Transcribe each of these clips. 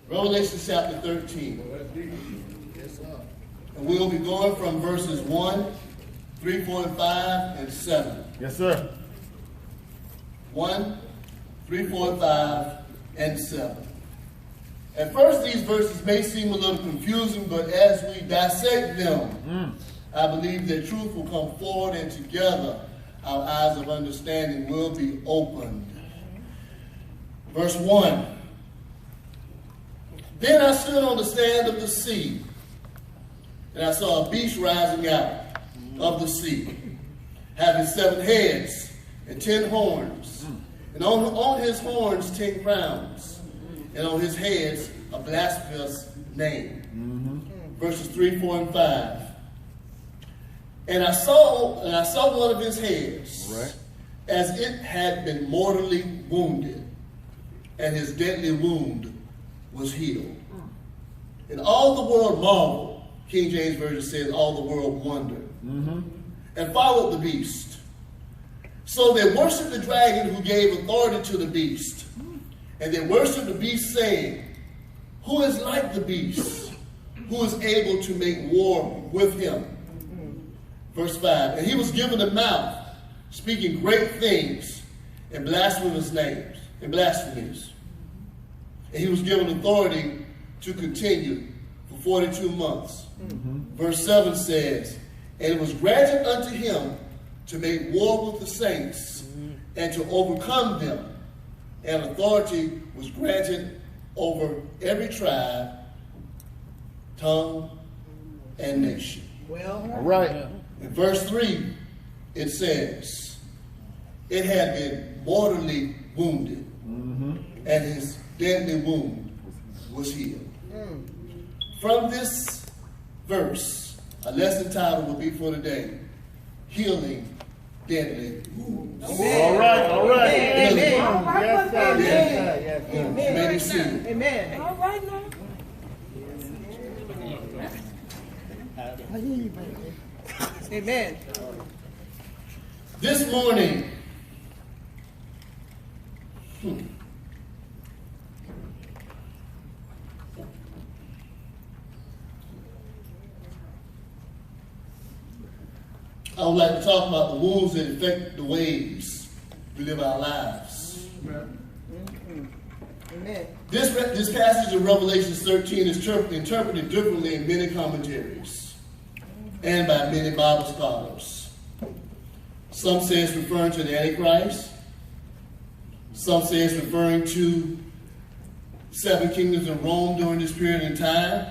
Revelation chapter 13. And we'll be going from verses 1, 3, 4, and 5, and 7. Yes, sir. 1, 3, 4, and 5, and 7. At first, these verses may seem a little confusing, but as we dissect them, I believe that truth will come forward, and together our eyes of understanding will be opened. Verse 1. Then I stood on the sand of the sea, and I saw a beast rising out of the sea, having 7 heads and 10 horns, and on his horns 10 crowns, and on his heads a blasphemous name. Verses 3, 4, and 5. And I saw one of his heads, as it had been mortally wounded, and his deadly wound was healed. And all the world marveled. King James Version says all the world wondered, and followed the beast. So they worshiped the dragon who gave authority to the beast. And they worshiped the beast, saying, who is like the beast? Who is able to make war with him? Verse 5. And he was given a mouth, speaking great things and blasphemous names and blasphemies. And he was given authority to continue for 42 months. Verse 7 says, and it was granted unto him to make war with the saints and to overcome them. And authority was granted over every tribe, tongue, and nation. Well, All right. In verse 3, it says, it had been mortally wounded, and his deadly wound was healed. From this verse, a lesson title will be for today, Healing Deadly Wounds. All right. All right. Amen. All right, Yes, sir. brother. Yes, sir. Yes, sir. You may be seated. Amen. All right now. Amen. This morning, I would like to talk about the wounds that affect the ways we live our lives. Amen. This passage of Revelation 13 is interpreted differently in many commentaries and by many Bible scholars. Some say it's referring to the Antichrist. Some say it's referring to 7 kingdoms in Rome during this period in time.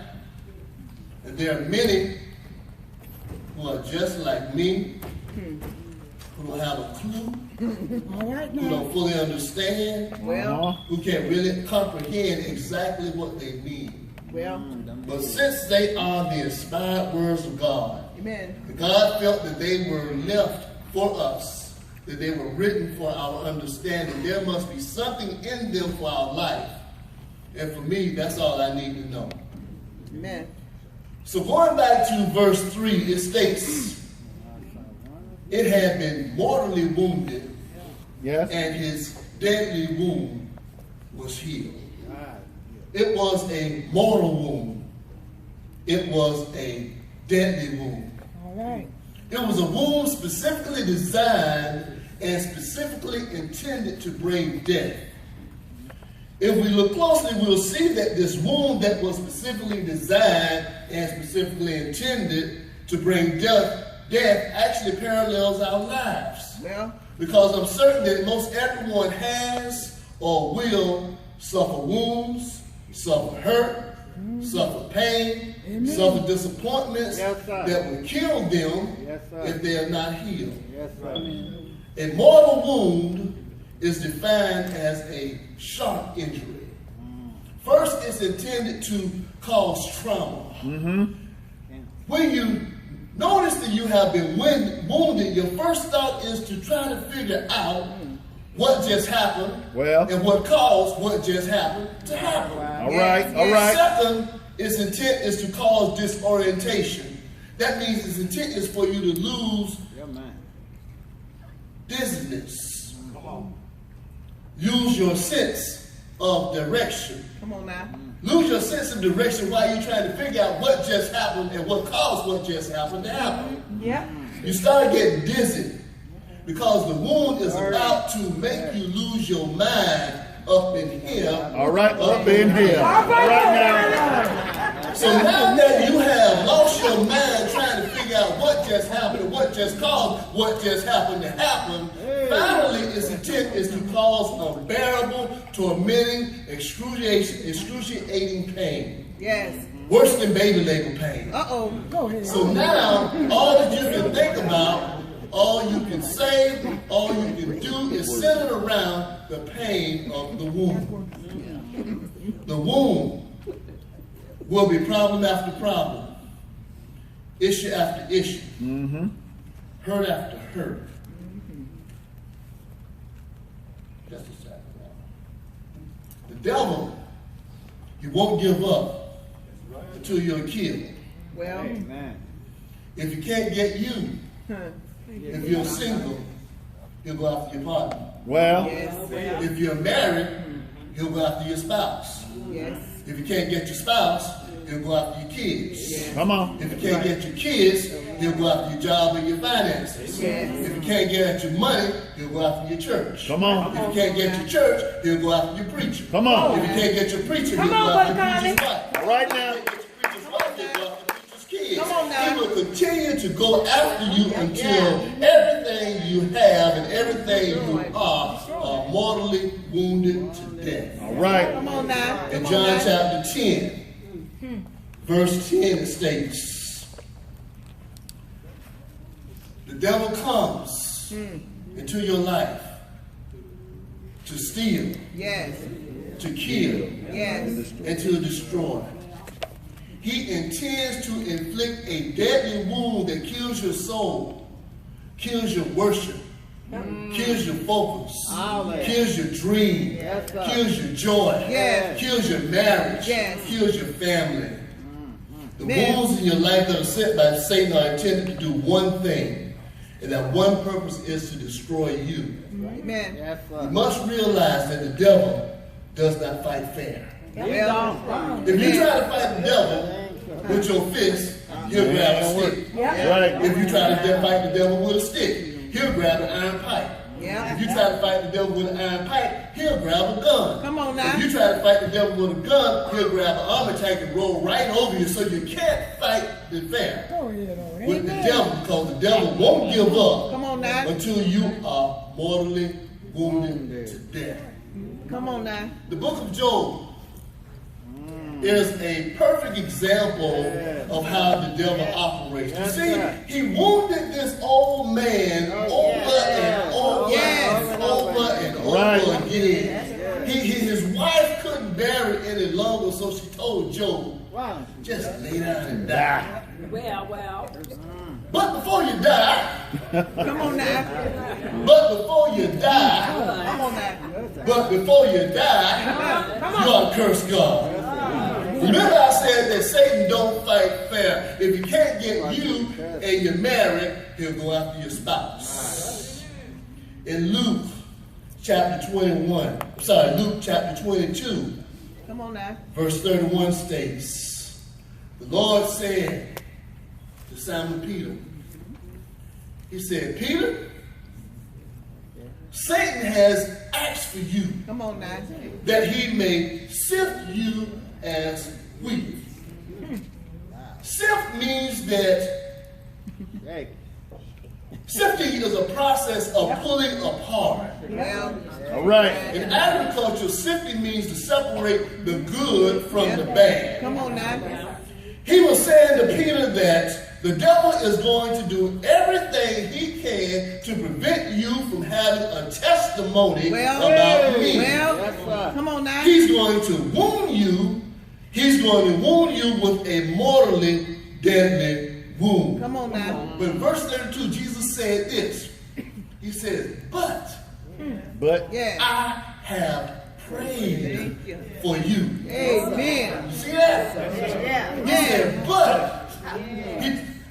And there are many who are just like me, who don't have a clue, All right who now. don't fully understand, Well, who can't really comprehend exactly what they mean. well, But since they are the inspired words of God, amen. God felt that they were left for us, that they were written for our understanding. There must be something in them for our life. And for me, that's all I need to know. Amen. So going back to verse 3, it states, it had been mortally wounded, Yes. and his deadly wound was healed. It was a mortal wound. It was a deadly wound. All right. It was a wound specifically designed and specifically intended to bring death. If we look closely, we'll see that this wound that was specifically designed and specifically intended to bring death actually parallels our lives. Well, Because I'm certain that most everyone has or will suffer wounds, suffer hurt, suffer pain, suffer disappointments Yes, sir. that will kill them Yes, sir. if they are not healed. Yes, sir. A mortal wound is defined as a sharp injury. First, it's intended to cause trauma. When you notice that you have been wounded, your first thought is to try to figure out what just happened and what caused what just happened to happen. All right. All right. Second, its intent is to cause disorientation. That means its intent is for you to lose dizziness. Lose your sense of direction. Come on now. Lose your sense of direction while you're trying to figure out what just happened and what caused what just happened to happen. Yep. You start getting dizzy because the wound is about to make you lose your mind up in here. All right, up in here. All right now. So now that you have lost your mind trying to figure out what just happened and what just caused what just happened to happen, finally its intent is to cause unbearable, tormenting, excruciating pain. Yes. Worse than baby labor pain. Uh-oh. Go ahead. So now, all that you can think about, all you can say, all you can do is center around the pain of the womb. The womb will be problem after problem, issue after issue, hurt after hurt. Just a second. The devil, he won't give up until you're killed. Well. If you can't get you, if you're single, he'll go after your partner. Well, Yes. If you're married, he'll go after your spouse. Yes. If you can't get your spouse, he'll go after your kids. Yes. come on. If you can't get your kids, he'll go after your job and your finances. Yes. If you can't get at your money, he'll go after your church. Come on. If you can't get your church, he'll go after your preacher. Come on. If you can't get your preacher, he'll Come go on, after your Brother preacher's Conoly. wife. All right now. If you can't get your preacher's wife, he'll go after your preacher's kids. Come on now. He will continue to go after you until everything you have and everything you are mortally wounded to death. All right. Come on now. In Come John on now. chapter 10, verse 10, it states, the devil comes into your life to steal, Yes. to kill, Yes. and to destroy. He intends to inflict a deadly wound that kills your soul, kills your worship, kills your focus, kills your dream, kills your joy, Yes. kills your marriage, Yes. kills your family. The Amen. wounds in your life that are sent by Satan are intended to do one thing, and that one purpose is to destroy you. Amen. You must realize that the devil does not fight fair. Well. If you try to fight the devil with your fist, he'll grab a stick. Right. If you try to fight the devil with a stick, he'll grab an iron pipe. Yeah. If you try to fight the devil with an iron pipe, he'll grab a gun. Come on now. If you try to fight the devil with a gun, he'll grab an armor tank and roll right over you, so you can't fight the fair Go ahead. All with the right. devil, because the devil won't give up Come on now. until you are mortally wounded to death. Come on now. The book of Job is a perfect example of how the devil operates. You see, he wounded this old man over and over and over and over again. His wife couldn't bear it any longer, so she told Job, just lay down and die. Well. But before you die, Come on now. but before you die, Come on now. but before you die, you ought to curse God. Remember I said that Satan don't fight fair. If he can't get you and you're married, he'll go after your spouse. In Luke chapter 22, Come on now. verse 31 states, the Lord said to Simon Peter, he said, Peter, Satan has asked for you Come on now. that he may sift you as wheat. Sift means that sifting is a process of pulling apart. Well. All right. In agriculture, sifting means to separate the good from the bad. Come on now. He was saying to Peter that the devil is going to do everything he can to prevent you from having a testimony about me. Well. Come on now. He's going to wound you. He's going to wound you with a mortally deadly wound. Come on now. But in verse 32, Jesus said this. He says, but Yeah. I have prayed for you. Amen. See that? He said, but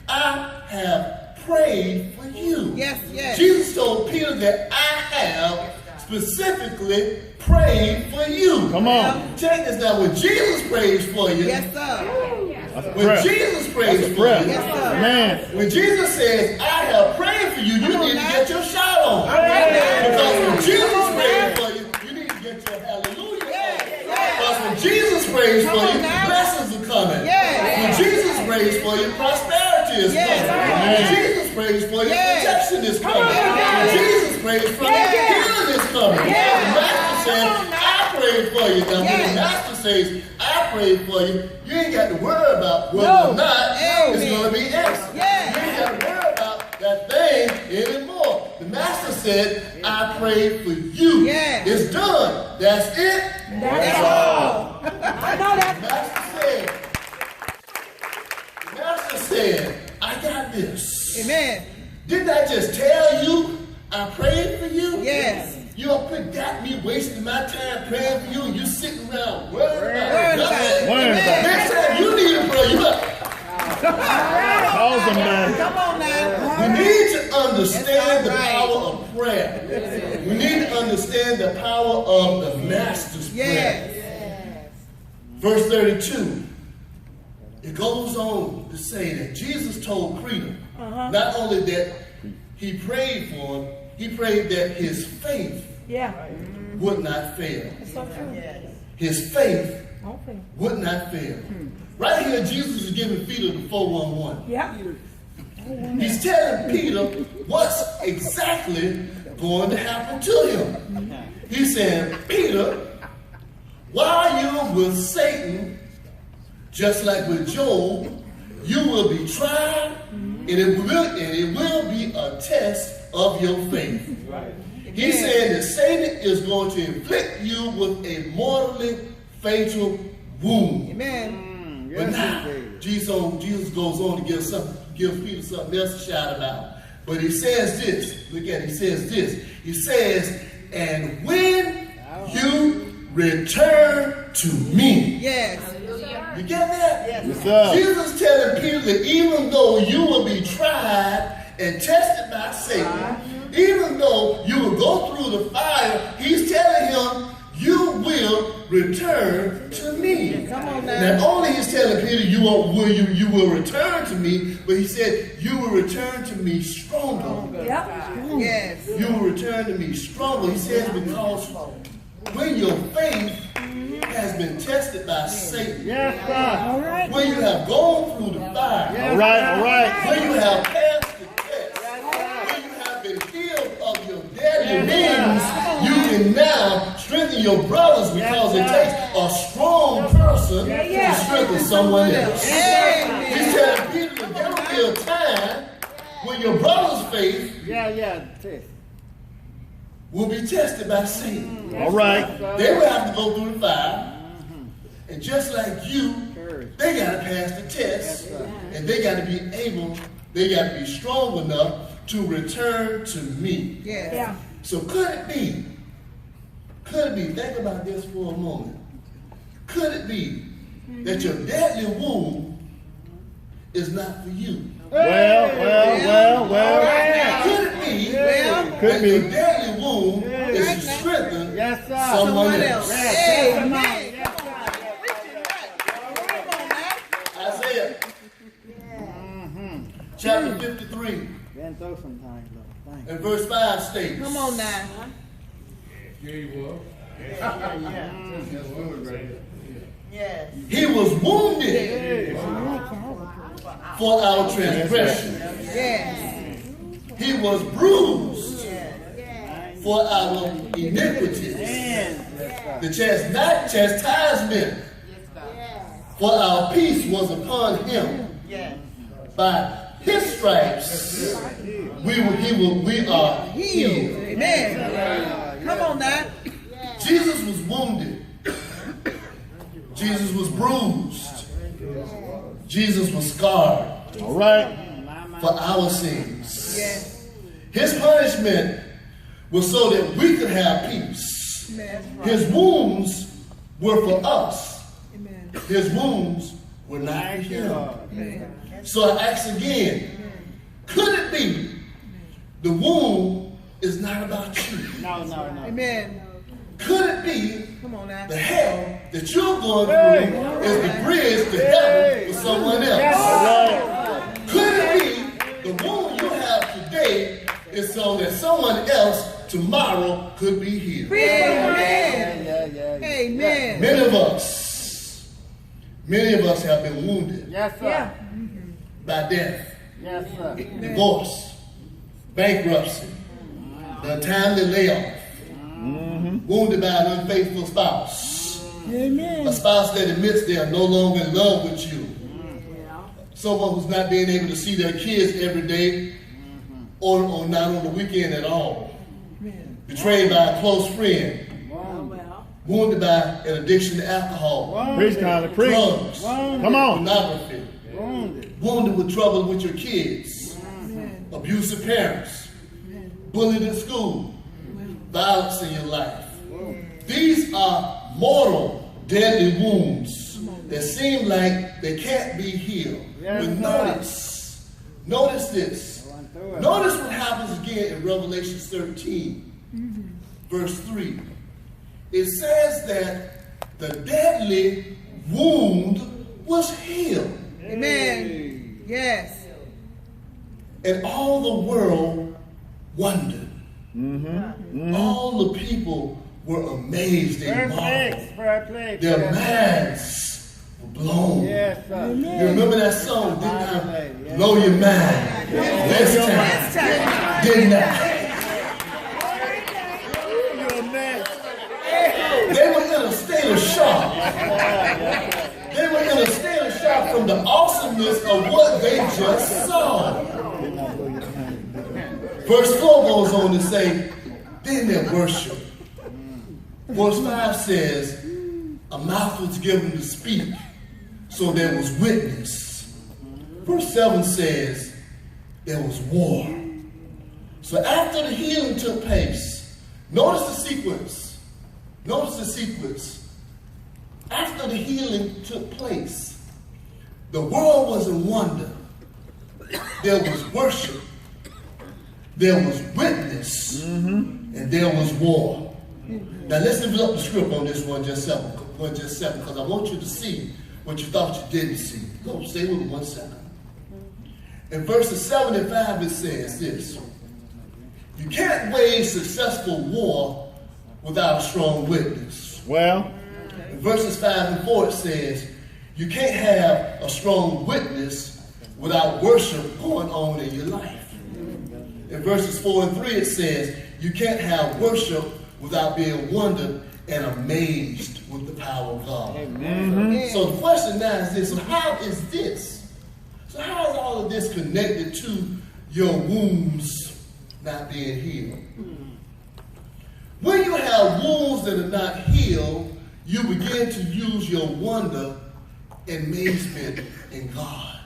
I have prayed for you. Yes, yes. Jesus told Peter that I have specifically prayed for you. Come on. Check this out. When Jesus prays for you, Yes, sir. That's a when prayer. Jesus prays That's a for prayer. you, Yes, sir. Man. when Jesus says, I have prayed for you, you Come on need to now. get your shout on. Because when Jesus prays for you, you need to get your hallelujah on. Because when Jesus prays for Come on you, now. blessings are coming. Yes. When Jesus prays for you, prosperity is Yes. coming. When Jesus prays for you, Yes. protection is coming. on. When Jesus prays for you, healing is coming. Yes. The Master says, I prayed for you. Now, when Yes. the Master says, I prayed for you, you ain't got to worry about whether or not it's Amen. going to be answered. Yes. You ain't got to worry about that thing anymore. The Master said, I prayed for you. Yes. It's done. That's it. That's all. I know that. The Master said, I got this. Amen. Didn't I just tell you I prayed for you? Yes. You got me wasting my time praying for you, and you sitting around worried Word about about it. nothing. Worried about it. Next time you need a prayer, you got. Cause them, man. Come on now. We need to understand the That's power all right. of prayer. We need to understand the power of the Master's prayer. Yes. Verse 32, it goes on to say that Jesus told Peter, not only that he prayed for him, he prayed that his faith Yeah. would not fail. That's so true. His faith Okay. would not fail. Right here, Jesus is giving Peter the 411. Yeah. He's telling Peter what's exactly going to happen to him. He's saying, Peter, while you're with Satan, just like with Job, you will be tried, and it will be a test of your faith. He's saying that Satan is going to inflict you with a mortally fatal wound. Amen. But now, Jesus goes on to give Peter something else to shout about. But he says this. Look at it. He says this. He says, and when you return to me. Yes. You get that? Yes, sir. Jesus telling Peter that even though you will be tried and tested by Satan, even though you will go through the fire, he's telling him, you will return to me. Come on now. Not only he's telling Peter, you will return to me, but he said, you will return to me stronger. Yeah. Yes. You will return to me stronger. He says, because when your faith has been tested by Satan, Yes, sir. All right. when you have gone through the fire, All right, all right. when you have passed the test, when you have been healed of your deadly wounds, you can now strengthen your brothers because it takes a strong person to strengthen someone else. Amen. He's telling Peter that there will be a time when your brother's faith will be tested by Satan. All right. They will have to go through the fire. And just like you, they got to pass the test. And they got to be they got to be strong enough to return to me. Yes. Yeah. So could it be, think about this for a moment. Could it be that your deadly wound is not for you? Well. Could it be Well, Could that be. your deadly wound is to strengthen someone someone else? else. Amen. Come on. Preaching right. Come on now. Isaiah chapter 53 and verse 5 states, Come on now. he was wounded for our transgression. Yes. He was bruised for our iniquities. The chastisement for our peace was upon him. By his stripes, we are healed. Amen. Come on now. Jesus was wounded. Jesus was bruised. Jesus was scarred All right. for our sins. Yes. His punishment was so that we could have peace. His wounds were for us. Amen. His wounds were not for him. So I ask again, could it be the wound is not about you. No. Amen. Could it be Come on now. the hell that you're going through is the bridge to heaven for someone else? Could it be the wound you have today is so that someone else tomorrow could be healed? Amen. Amen. Many of us have been wounded Yes, sir. Yeah. by death, Yes, sir. divorce, bankruptcy, the untimely layoff, wounded by an unfaithful spouse, Amen. a spouse that admits they are no longer in love with you, someone who's not being able to see their kids every day or not on the weekend at all, betrayed by a close friend, wounded by an addiction to alcohol, Preach, Conoly, preach. drugs, Come on. pornography, wounded with trouble with your kids, abusive parents, bullied in school, violence in your life. These are mortal, deadly wounds that seem like they can't be healed. Yes, But notice this. Notice what happens again in Revelation 13, verse 3. It says that the deadly wound was healed. Amen. Yes. And all the world wondered. All the people were amazed and marveled. Their minds were blown. Yes, sir. You remember that song, didn't I? Blow your mind. This time, didn't I? They were in a state of shock. They were in a state of shock from the awesomeness of what they just saw. Verse 4 goes on to say, then they worship. Verse 5 says, a mouth was given to speak, so there was witness. Verse 7 says, there was war. So after the healing took place, notice the sequence. Notice the sequence. After the healing took place, the world was in wonder. There was worship. There was witness. And there was war. Now let's develop the script on this one just second, because I want you to see what you thought you didn't see. Go, stay with me 1 second. In verses 7 and 5 it says this. You can't wage successful war without a strong witness. Well, In verses 5 and 4 it says, you can't have a strong witness without worship going on in your life. In verses 4 and 3 it says, you can't have worship without being wondered and amazed with the power of God. So the question now is this, so how is this? So how is all of this connected to your wounds not being healed? When you have wounds that are not healed, you begin to use your wonder and amazement in God.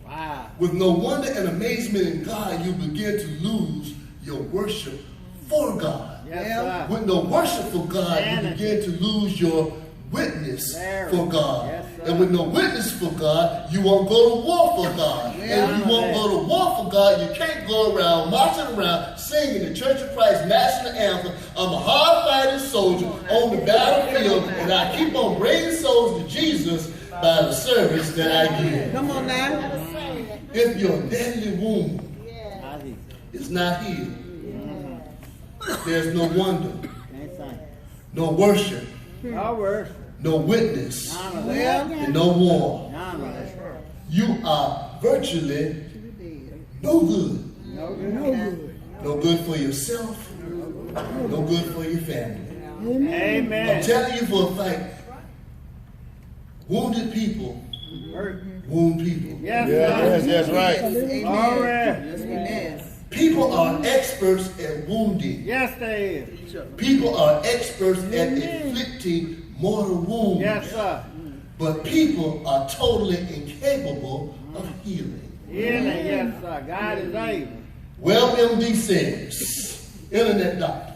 wow. With no wonder and amazement in God, you begin to lose your worship for God. Yes, sir. With no worship for God, you begin to lose your witness for God. Yes, sir. And with no witness for God, you won't go to war for God. And if you won't go to war for God, you can't go around marching around singing the Church of Christ national anthem. I'm a hard-fighting soldier on the battlefield, and I keep on bringing souls to Jesus by the service that I give. Come on now. If your deadly wound is not healed, there's no wonder, no worship, no witness, Well, and no war. You are virtually no good. No good for yourself, no good for your family. I'm Amen. telling you for a fact, wounded people wound people. Yes, Yes, sir. that's right. amen. All right. Amen. People are experts at wounding. Yes, they is. People are experts at inflicting mortal wounds. Yes, sir. But people are totally incapable of healing. Healing, yes, sir. God is able. Well, MD says, internet doctor,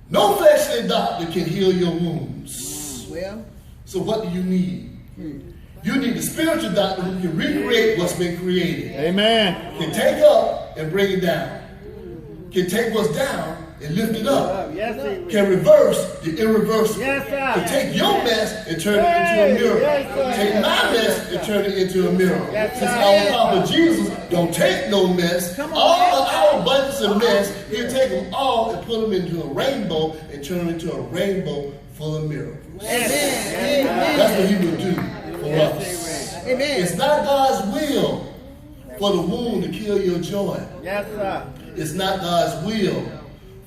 no fleshly doctor can heal your wounds. Well, So what do you need? You need a spiritual doctor who can recreate what's been created. Amen. Can take up and bring it down. can take what's down and lift it up. Yes, he will. Can reverse the irreversible. Yes, sir. Can take your mess and turn it into a miracle. Yes, sir. Take my mess and turn it into a miracle. Yes, Since sir. our Papa Jesus don't take no mess, all of our abundance of mess, he'll take them all and put them into a rainbow and turn them into a rainbow full of miracles. Amen. That's what he will do for us. Amen. It's not God's will for the wound to kill your joy. Yes, sir. It's not God's will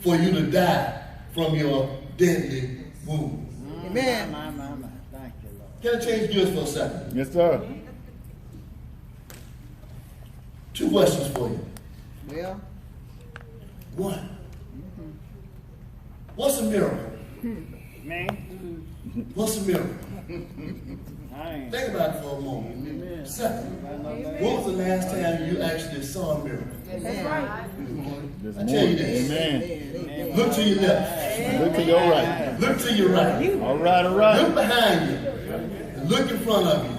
for you to die from your deadly wound. Amen. Thank you, Lord. Can I change gears for a second? Yes, sir. 2 questions for you. Well, 1. What's a miracle? Me? What's a miracle? I ain't. Think about it for a moment. 2nd, when was the last time you actually saw a miracle? That's right. I tell you this. Amen. Look to your left. Look to your right. Look to your right. All right, all right. Look behind you. And look in front of you.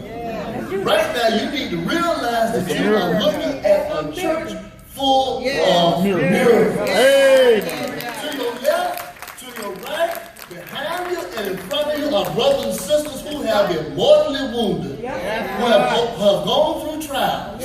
Right now, you need to realize that you are looking at a church full of miracles. Hey! To your left, to your right, behind you, and in front of you are brothers and sisters who have been mortally wounded, who have gone through trials,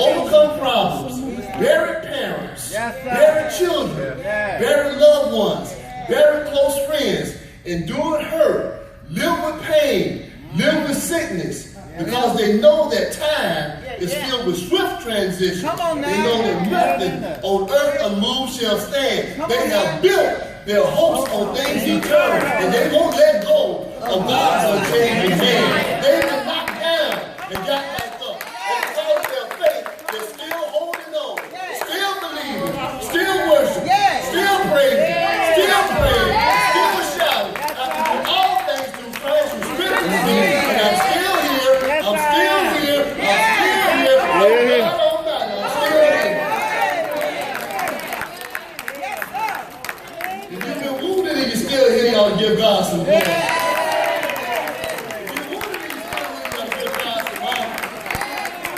overcome problems, buried parents, buried children, buried loved ones, buried close friends, endured hurt, lived with pain, lived with sickness, because they know that time is filled with swift transition. Come on now. They know that nothing on earth unmoved shall stand. They have built their hopes on things eternal, and they won't let go of God's unchanging hand. They've been knocked down and got back up. And because of their faith, they're still holding on, still believing, still worshiping, still praising, still praying, still shouting. I can do all things through Christ who strengthens me, and I'm still here. I'm still here. I'm still here. I'm still here. If you've been wounded and you're still here, y'all give God some glory. If you're wounded and you're still here, y'all give God some honor.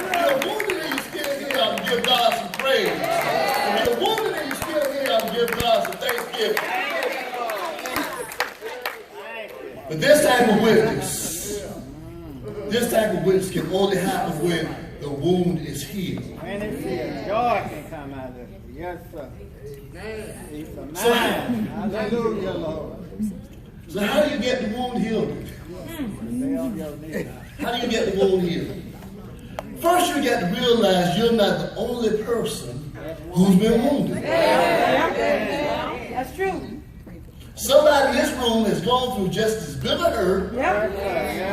If you're wounded and you're still here, y'all give God some praise. If you're wounded and you're still here, y'all give God some thanksgiving. But this type of witness can only happen when the wound is healed. When it's here, joy can come out of it. Yes, sir. Peace of So mind. Hallelujah, Lord. So how do you get the wound healed? Stay on your knees. How do you get the wound healed? First, you got to realize you're not the only person who's been wounded. That's true. Somebody in this room has gone through just as big a hurt,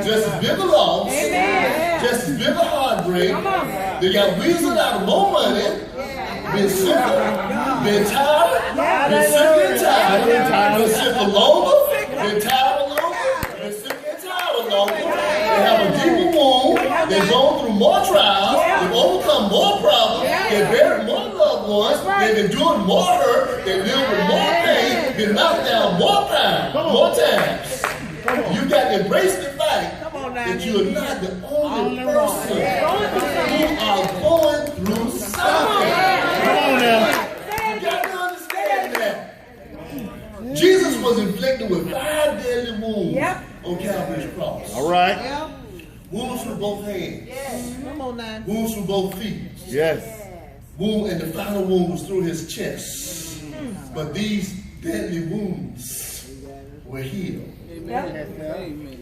just as big a loss, just as big a heartbreak. They got weaseled out of more money, been sicker, been tired, been sick and tired, been sick longer, been tired longer, been sick and tired longer. They have a deeper wound. They've gone through more trials. They've overcome more problems. They've buried more loved ones. They've endured more hurt. They've lived with more pain. Been knocked down more times. You got to embrace the fact that you are not the only person who are going through something. Come on now. You got to understand that. Jesus was inflicted with 5 deadly wounds on Calvary's cross. All right. Wounds from both hands. come on now. Wounds from both feet. Yes. Wound, and the final wound was through his chest. But these deadly wounds were healed.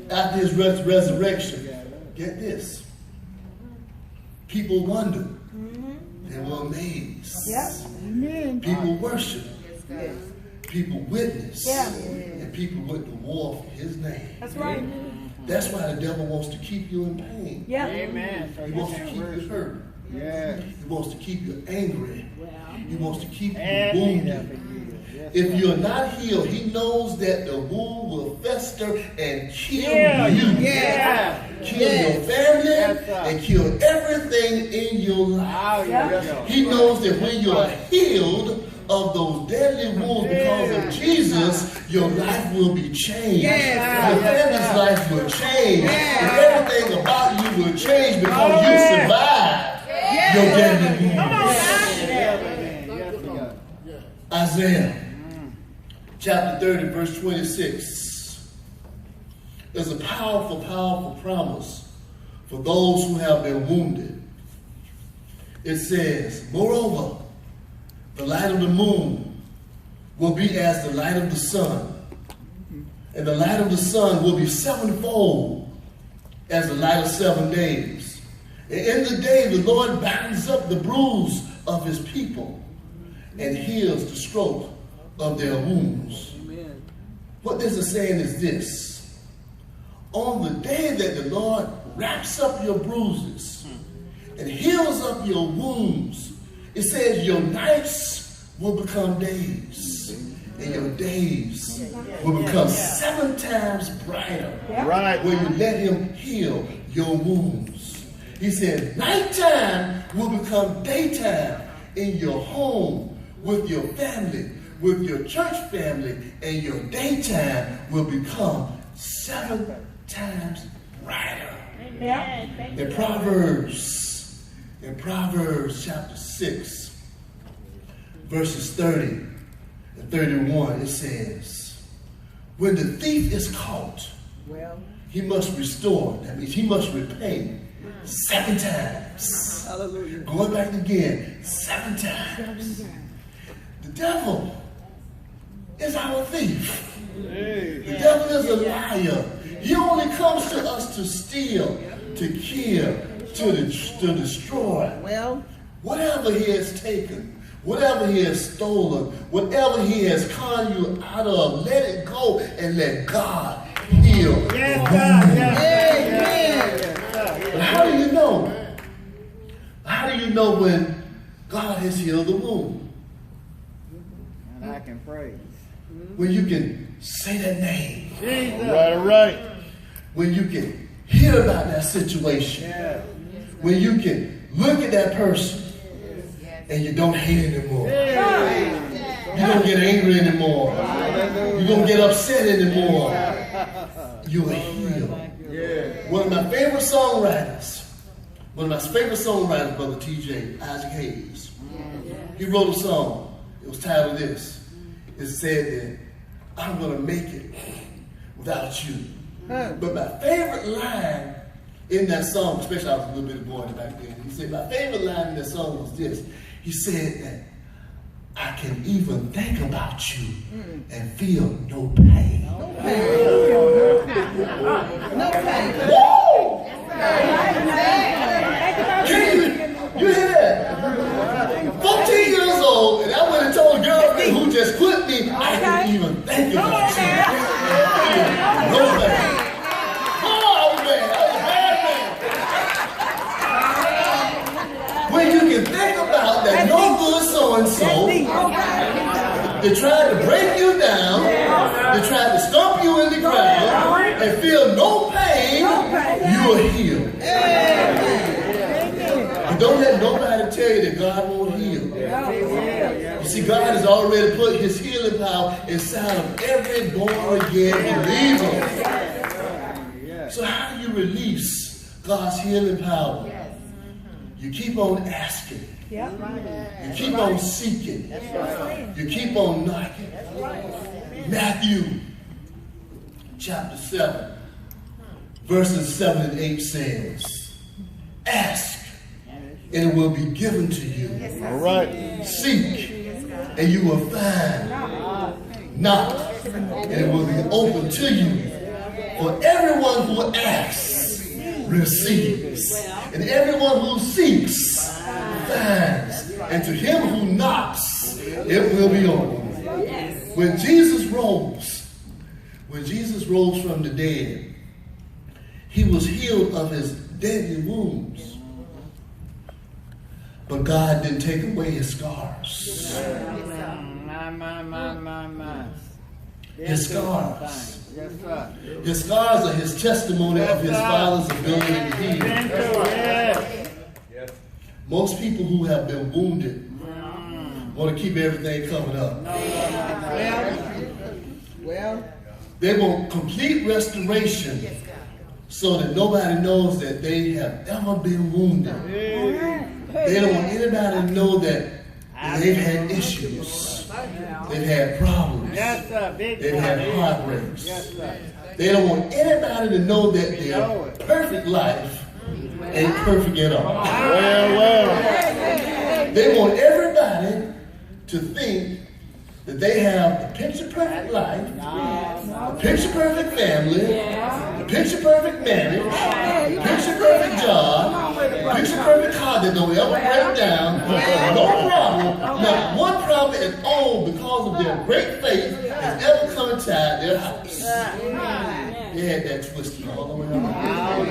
After his resurrection, get this. People wondered. They were amazed. People worshiped. People witnessed. And people went to war for his name. That's right. That's why the devil wants to keep you in pain. Amen. He wants to keep you hurt. Yes. He wants to keep you angry. He wants to keep you And wounded. If you're not healed, he knows that the wound will fester and kill you. Kill your family and kill everything in your life. He knows that when you're healed of those deadly wounds because of Jesus, your life will be changed. Your family's life will change. And everything about you will change because you survived your deadly wounds. Isaiah chapter 30, verse 26. There's a powerful, powerful promise for those who have been wounded. It says, moreover, the light of the moon will be as the light of the sun, and the light of the sun will be sevenfold as the light of 7 days. And in the day the Lord binds up the bruise of his people and heals the stroke of their wounds. Amen. What this is saying is this: on the day that the Lord wraps up your bruises and heals up your wounds, it says your nights will become days, and your days will become 7 times brighter. Right. When you let him heal your wounds. He said nighttime will become daytime in your home, with your family, with your church family, and your daytime will become 7 times brighter. In Proverbs chapter 6, verses 30 and 31, it says, when the thief is caught, he must restore. That means he must repay 7 times. Hallelujah. Going back again, 7 times. The devil is our thief. The devil is a liar. He only comes to us to steal, to kill, to destroy. Whatever he has taken, whatever he has stolen, whatever he has conned you out of, let it go and let God heal. But how do you know? How do you know when God has healed the wound? And I can praise. When you can say that name. All right. When you can hear about that situation. When you can look at that person and you don't hate anymore. You don't get angry anymore. You don't get upset anymore. You are healed. One of my favorite songwriters, Brother T.J. Isaac Hayes, he wrote a song. It was titled this. It said that I'm going to make it without you. But my favorite line in that song, especially I was a little bit boy back then, he said, my favorite line in that song was this. He said that I can even think about you and feel no pain. No pain. Woo! You hear that? 14 years old, and I went and told a girlfriend who just quit me, I can even think about you. No pain. Oh, man, I was bad, man. When you can think about that no good so-and-so, they tried to break you down, they tried to stomp you in the ground, and feel no pain, you are healed. And don't let nobody tell you that God won't heal. You see, God has already put his healing power inside of every born-again believer. So how do you release God's healing power? You keep on asking. You keep on seeking. You keep on knocking. Matthew chapter 7, verses 7 and 8 says, ask, and it will be given to you. All right. Seek, and you will find. Knock, and it will be open to you. For everyone who asks receives, and everyone who seeks finds, and to him who knocks it will be open. When Jesus rose from the dead, he was healed of his deadly wounds. But God didn't take away his scars. His scars. His scars are his testimony of his Father's ability to heal. Most people who have been wounded want to keep everything covered up. They want complete restoration so that nobody knows that they have ever been wounded. They don't want anybody to know that they've had issues. They've had problems. Yes, sir. Big They've had heartbreaks. Yes, sir. They don't want anybody to know that their perfect life ain't perfect at all. They want everybody to think that they have the picture perfect life, the picture perfect family, the picture perfect marriage, the picture perfect job, the picture perfect car that don't ever break down, no problem, not one problem at all because of their great faith has ever come inside their house. They had that twisted all the way around.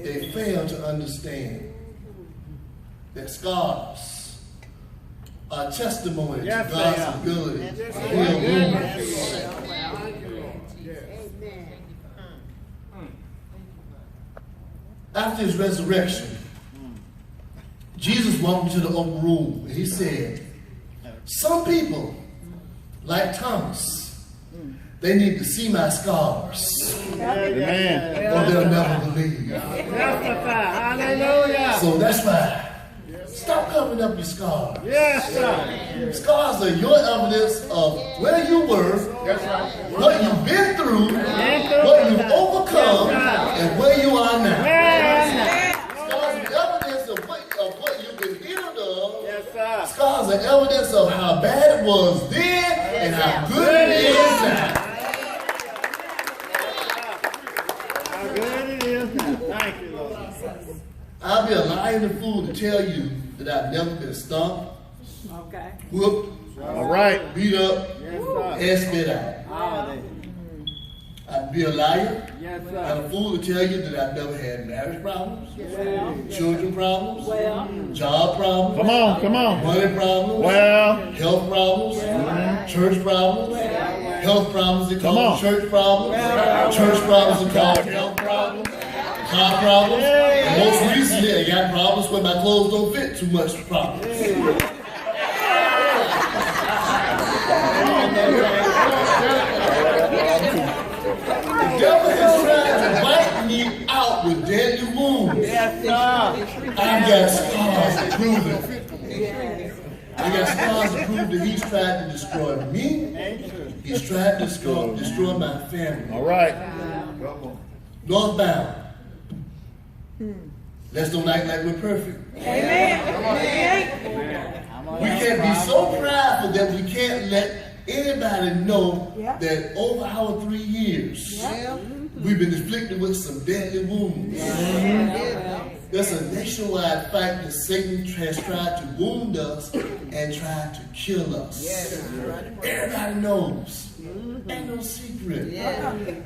They fail to understand that scars are testimony to God's ability to heal wounds. After his resurrection, Jesus walked into the open room and he said, some people, like Thomas, they need to see my scars, or they'll never believe. Hallelujah. So that's why. Stop covering up your scars. Yes, sir. Scars are your evidence of where you were, what you've been through, what you've overcome, and where you are now. Scars are evidence of what you've been healed of. Yes, sir. Scars are evidence of how bad it was then and how good it is now. How good it is now. Thank you, Lord. I'll be a liar and a fool to tell you that I've never been stomped, whooped, beat up, and spit out. I'd be a liar and a fool to tell you that I've never had marriage problems, children problems, job problems, Come on. money problems, health problems, church problems, health problems that cause church problems, church problems that cause health problems, car problems, and most recently I got problems when my clothes don't fit too much problems. The devil has tried to wipe me out with deadly wounds. I've got scars to prove it. I got scars to prove that he's tried to destroy me. He's tried to destroy my family. All right. Northbound. Let's don't act like we're perfect. We can't be so prideful that we can't let anybody know that over our 3 years, we've been afflicted with some deadly wounds. There's a nationwide fight that Satan has tried to wound us and tried to kill us. Everybody knows. Ain't no secret.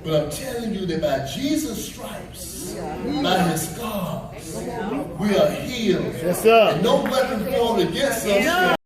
But I'm telling you that by Jesus' stripes, by his scars, we are healed. Yes, sir. And no weapon formed against us